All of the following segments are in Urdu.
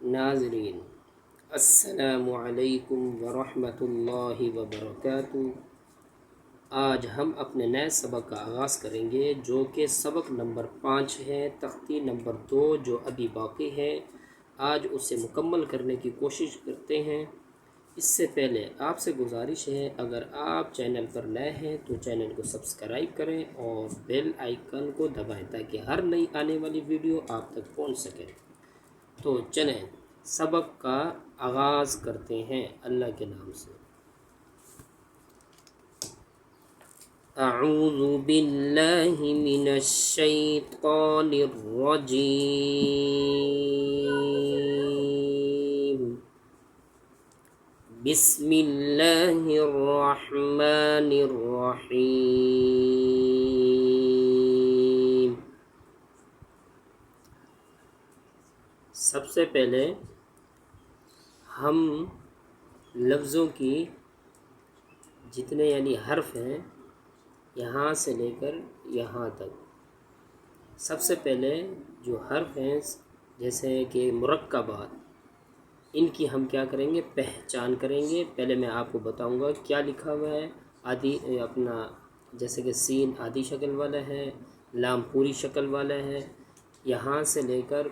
ناظرین السلام علیکم ورحمۃ اللہ وبرکاتہ۔ آج ہم اپنے نئے سبق کا آغاز کریں گے جو کہ سبق نمبر 5 ہے، تختی نمبر 2 جو ابھی باقی ہے۔ آج اسے مکمل کرنے کی کوشش کرتے ہیں۔ اس سے پہلے آپ سے گزارش ہے، اگر آپ چینل پر نئے ہیں تو چینل کو سبسکرائب کریں اور بیل آئیکن کو دبائیں تاکہ ہر نئی آنے والی ویڈیو آپ تک پہنچ سکے۔ تو چلیں سبق کا آغاز کرتے ہیں اللہ کے نام سے۔ اعوذ باللہ من الشیطان الرجیم، بسم اللہ الرحمن الرحیم۔ سب سے پہلے ہم لفظوں کی جتنے یعنی حرف ہیں یہاں سے لے کر یہاں تک، سب سے پہلے جو حرف ہیں جیسے کہ مرکبات، ان کی ہم کیا کریں گے؟ پہچان کریں گے۔ پہلے میں آپ کو بتاؤں گا کیا لکھا ہوا ہے۔ آدھی اپنا جیسے کہ سین آدھی شکل والا ہے، لام پوری شکل والا ہے، یہاں سے لے کر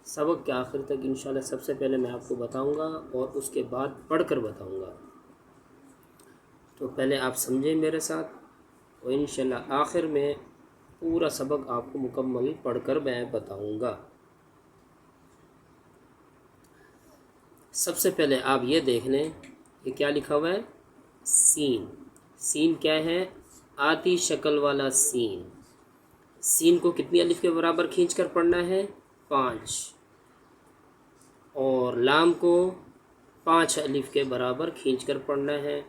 سبق کے آخر تک انشاءاللہ سب سے پہلے میں آپ کو بتاؤں گا اور اس کے بعد پڑھ کر بتاؤں گا۔ تو پہلے آپ سمجھیں میرے ساتھ اور انشاءاللہ آخر میں پورا سبق آپ کو مکمل پڑھ کر میں بتاؤں گا۔ سب سے پہلے آپ یہ دیکھ لیں کہ کیا لکھا ہوا ہے؟ سین۔ سین کیا ہے؟ آتی شکل والا سین۔ سین کو کتنی الف کے برابر کھینچ کر پڑھنا ہے؟ 5۔ اور لام کو 5 الف کے برابر کھینچ کر پڑھنا ہے۔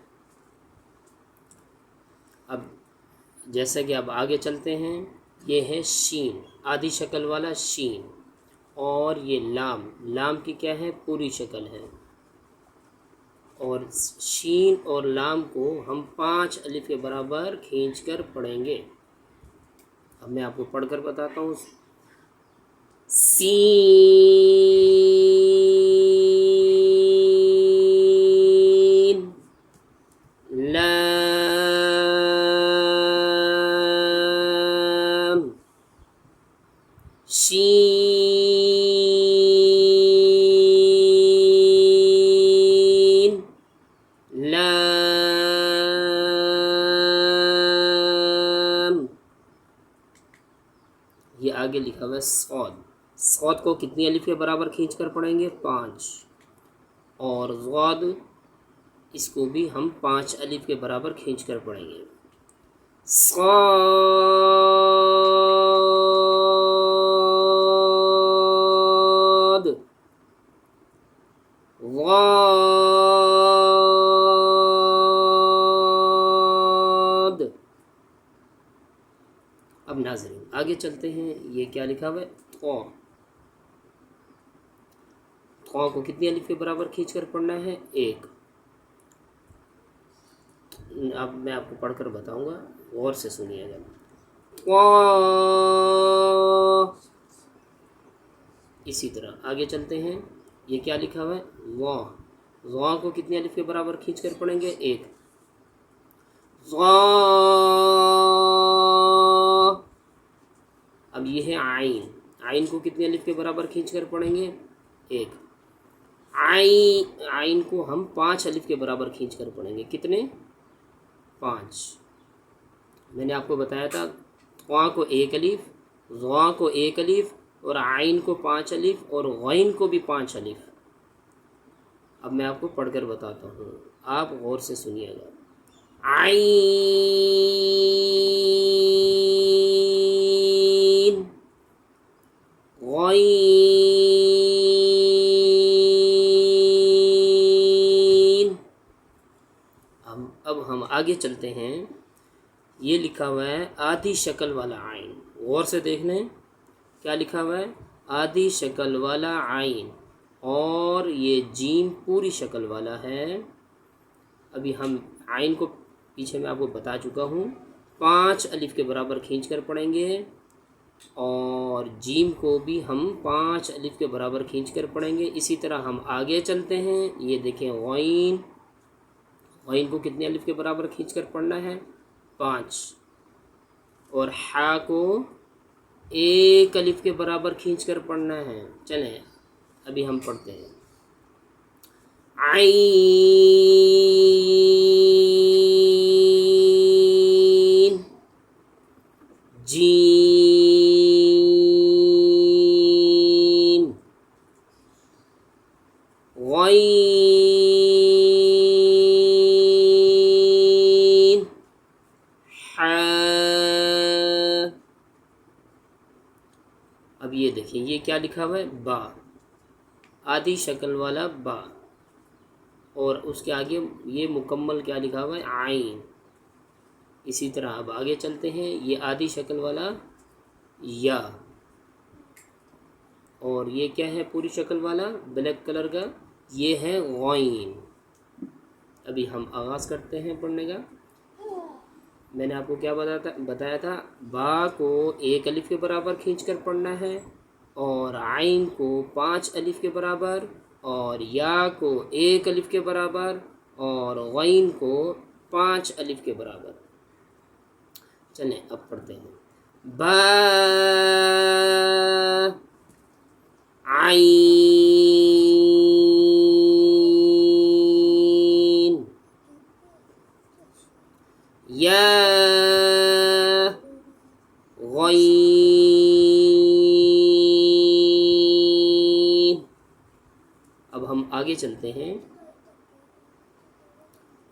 اب جیسا کہ اب آگے چلتے ہیں، یہ ہے شین، آدھی شکل والا شین، اور یہ لام، لام کی کیا ہے؟ پوری شکل ہے۔ اور شین اور لام کو ہم 5 الف کے برابر کھینچ کر پڑھیں گے۔ اب میں آپ کو پڑھ کر بتاتا ہوں۔ سین لام شین لام۔ یہ آگے لکھا ہوا ہے صاد۔ صاد کو کتنی الف کے برابر کھینچ کر پڑھیں گے؟ 5۔ اور ضاد، اس کو بھی ہم 5 الف کے برابر کھینچ کر پڑھیں گے۔ صاد، ضاد۔ اب ناظرین آگے چلتے ہیں، یہ کیا لکھا ہوا ہے؟ طا۔ طا کو کتنی الف کے برابر کھینچ کر پڑھنا ہے؟ 1۔ اب میں آپ کو پڑھ کر بتاؤں گا، غور سے سنیے گا۔ طا۔ اسی طرح آگے چلتے ہیں، یہ کیا لکھا ہوا ہے؟ وا۔ وا کو کتنی الف کے برابر کھینچ کر پڑھیں گے؟ 1۔ ضا۔ اب یہ ہے عین۔ عین کو کتنی الف کے برابر کھینچ کر پڑھیں گے؟ 1۔ عین کو ہم 5 الف کے برابر کھینچ کر پڑھیں گے۔ کتنے؟ 5۔ میں نے آپ کو بتایا تھا طا کو 1 الف، ضا کو 1 الف، اور عین کو 5 الف، اور غین کو بھی 5 الف۔ اب میں آپ کو پڑھ کر بتاتا ہوں، آپ غور سے سنیے گا۔ عین، غین۔ اب ہم آگے چلتے ہیں، یہ لکھا ہوا ہے آدھی شکل والا عین۔ غور سے دیکھ لیں کیا لکھا ہوا ہے؟ آدھی شکل والا عین، اور یہ جیم پوری شکل والا ہے۔ ابھی ہم عین کو پیچھے میں آپ کو بتا چکا ہوں، 5 الف کے برابر کھینچ کر پڑھیں گے، اور جیم کو بھی ہم 5 الف کے برابر کھینچ کر پڑھیں گے. اسی طرح ہم آگے چلتے ہیں. یہ دیکھیں غین، غین کو کتنے الف کے برابر کھینچ کر پڑھنا ہے؟ 5. اور حا کو 1 الف کے برابر کھینچ کر پڑھنا ہے. چلیں ابھی ہم پڑھتے ہیں. عین، جیم، غین، حا. اب یہ دیکھیں یہ کیا لکھا ہوا ہے؟ با، آدھی شکل والا با. اور اس کے آگے یہ مکمل کیا لکھا ہوا ہے؟ عین. اسی طرح اب آگے چلتے ہیں. یہ آدھی شکل والا یا، اور یہ کیا ہے پوری شکل والا بلیک کلر کا؟ یہ ہے غین. ابھی ہم آغاز کرتے ہیں پڑھنے کا. میں نے آپ کو کیا بتایا تھا؟ با کو 1 الف کے برابر کھینچ کر پڑھنا ہے، اور عین کو 5 الف کے برابر، اور یا کو 1 الف کے برابر، اور غین کو 5 الف کے برابر. چلیں اب پڑھتے ہیں. با، عین، یا، غین. اب ہم آگے چلتے ہیں.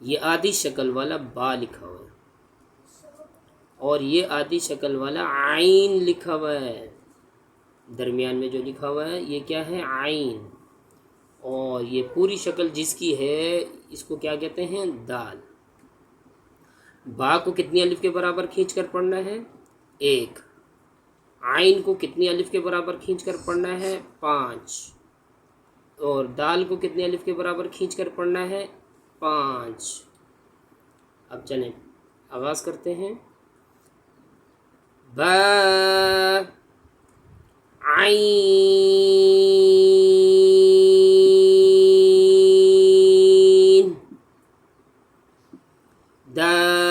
یہ آدھی شکل والا با لکھا ہوا ہے، اور یہ آدھی شکل والا عین لکھا ہوا ہے. درمیان میں جو لکھا ہوا ہے یہ کیا ہے؟ عین. اور یہ پوری شکل جس کی ہے اس کو کیا کہتے ہیں؟ دال. با کو کتنی الف کے برابر کھینچ کر پڑھنا ہے؟ 1. عین کو کتنی الف کے برابر کھینچ کر پڑھنا ہے؟ 5. اور دال کو کتنے الف کے برابر کھینچ کر پڑھنا ہے؟ 5. اب چلیں آغاز کرتے ہیں. با، عین، دال.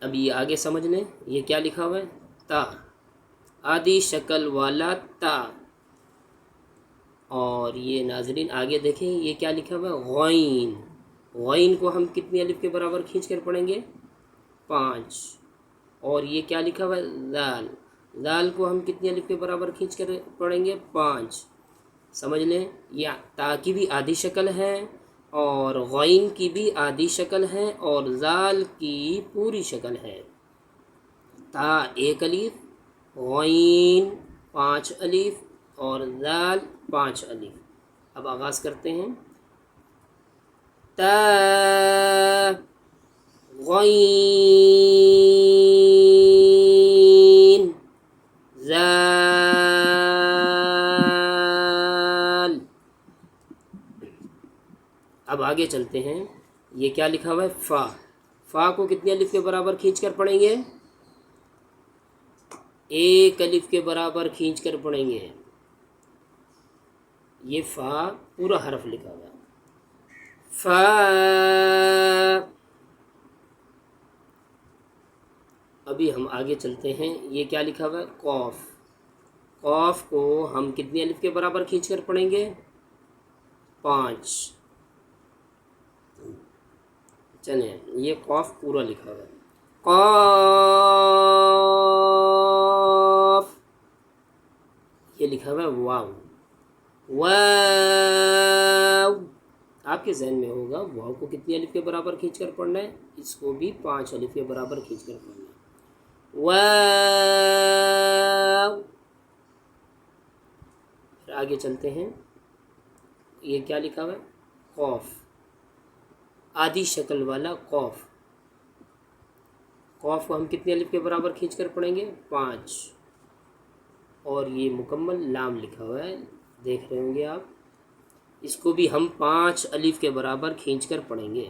اب یہ آگے سمجھ لیں یہ کیا لکھا ہوا ہے؟ تا، آدھی شکل والا تا. اور یہ ناظرین آگے دیکھیں یہ کیا لکھا ہوا ہے؟ غین. غین کو ہم کتنی الف کے برابر کھینچ کر پڑھیں گے؟ 5. اور یہ کیا لکھا ہوا ہے؟ دال. دال کو ہم کتنی الف کے برابر کھینچ کر پڑھیں گے؟ 5. سمجھ لیں یہ تا کی بھی آدھی شکل ہے، اور غین کی بھی آدھی شکل ہے، اور زال کی پوری شکل ہے. تا 1 الف، غین 5 الف، اور زال 5 الف. اب آغاز کرتے ہیں. تا، غین، زال. اب آگے چلتے ہیں. یہ کیا لکھا ہوا ہے؟ فا. فا کو کتنے الف کے برابر کھینچ کر پڑھیں گے؟ 1 الف کے برابر کھینچ کر پڑھیں گے. یہ فا پورا حرف لکھا ہوا ہے. فا. ابھی ہم آگے چلتے ہیں. یہ کیا لکھا ہوا ہے؟ قوف. قوف کو ہم کتنے الف کے برابر کھینچ کر پڑھیں گے؟ 5. چلیں یہ قوف پورا لکھا ہوا ہے. قاف. یہ لکھا ہوا ہے واو. واو. آپ کے ذہن میں ہوگا واو کو کتنی الف کے برابر کھینچ کر پڑھنا ہے؟ اس کو بھی 5 الف کے برابر کھینچ کر پڑھنا ہے. واو. پھر آگے چلتے ہیں. یہ کیا لکھا ہوا ہے؟ قوف، آدھی شکل والا قوف. قوف کو ہم کتنے الف کے برابر کھینچ کر پڑھیں گے؟ 5. اور یہ مکمل لام لکھا ہوا ہے دیکھ رہے ہوں گے آپ. اس کو بھی ہم 5 الف کے برابر کھینچ کر پڑھیں گے.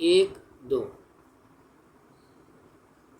1 2,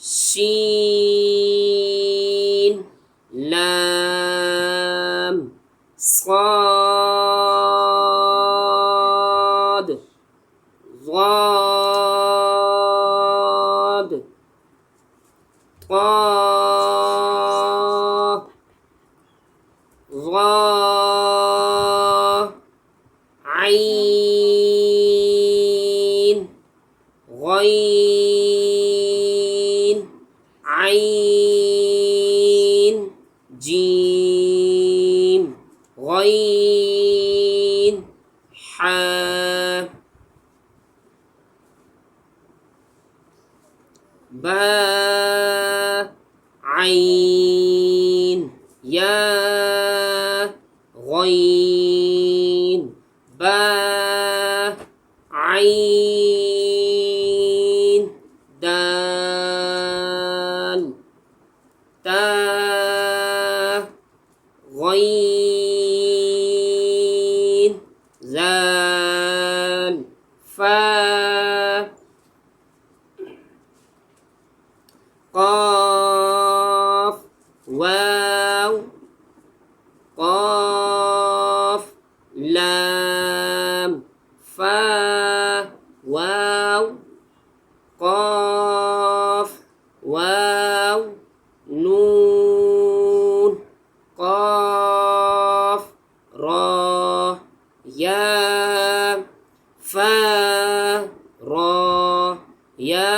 شین لام صاد ضاد طا ظا عين غين عين جيم غين حا با عين يا غين با عين دال تا غين زال فا قاف واو قاف لام فا واو قاف واو نون قاف را یا فا را یا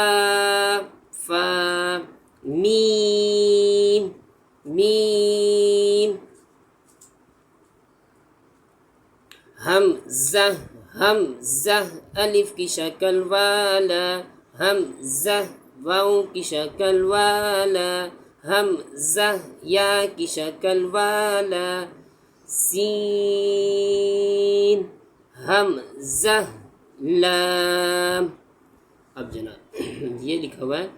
فا میم میم حمزہ الف کی شکل والا حمزہ واؤ کی شکل والا حمزہ یا کی شکل والا سین حمزہ لام. اب جناب یہ لکھا ہوا ہے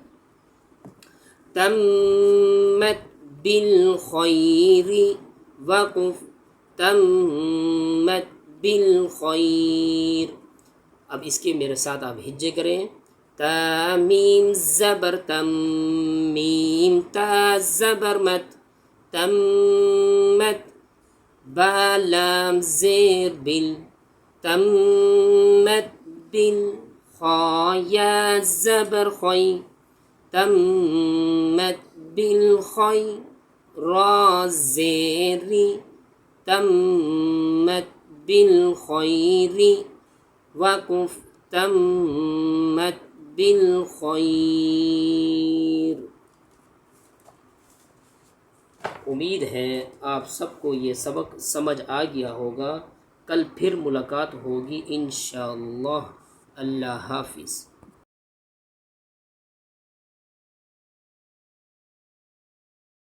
تمت بالخیر وقف تمت بالخیر. اب اس کے میرے ساتھ آپ ہجے کریں. تامیم زبر تم میم تا زبر مت تمت با لام زیر بل تمت بل خا یا زبر خوی تمت بالخی را زیری تمت بالخیر وقف تمت بالخیر. امید ہے آپ سب کو یہ سبق سمجھ آ گیا ہوگا. کل پھر ملاقات ہوگی انشاءاللہ. اللہ حافظ.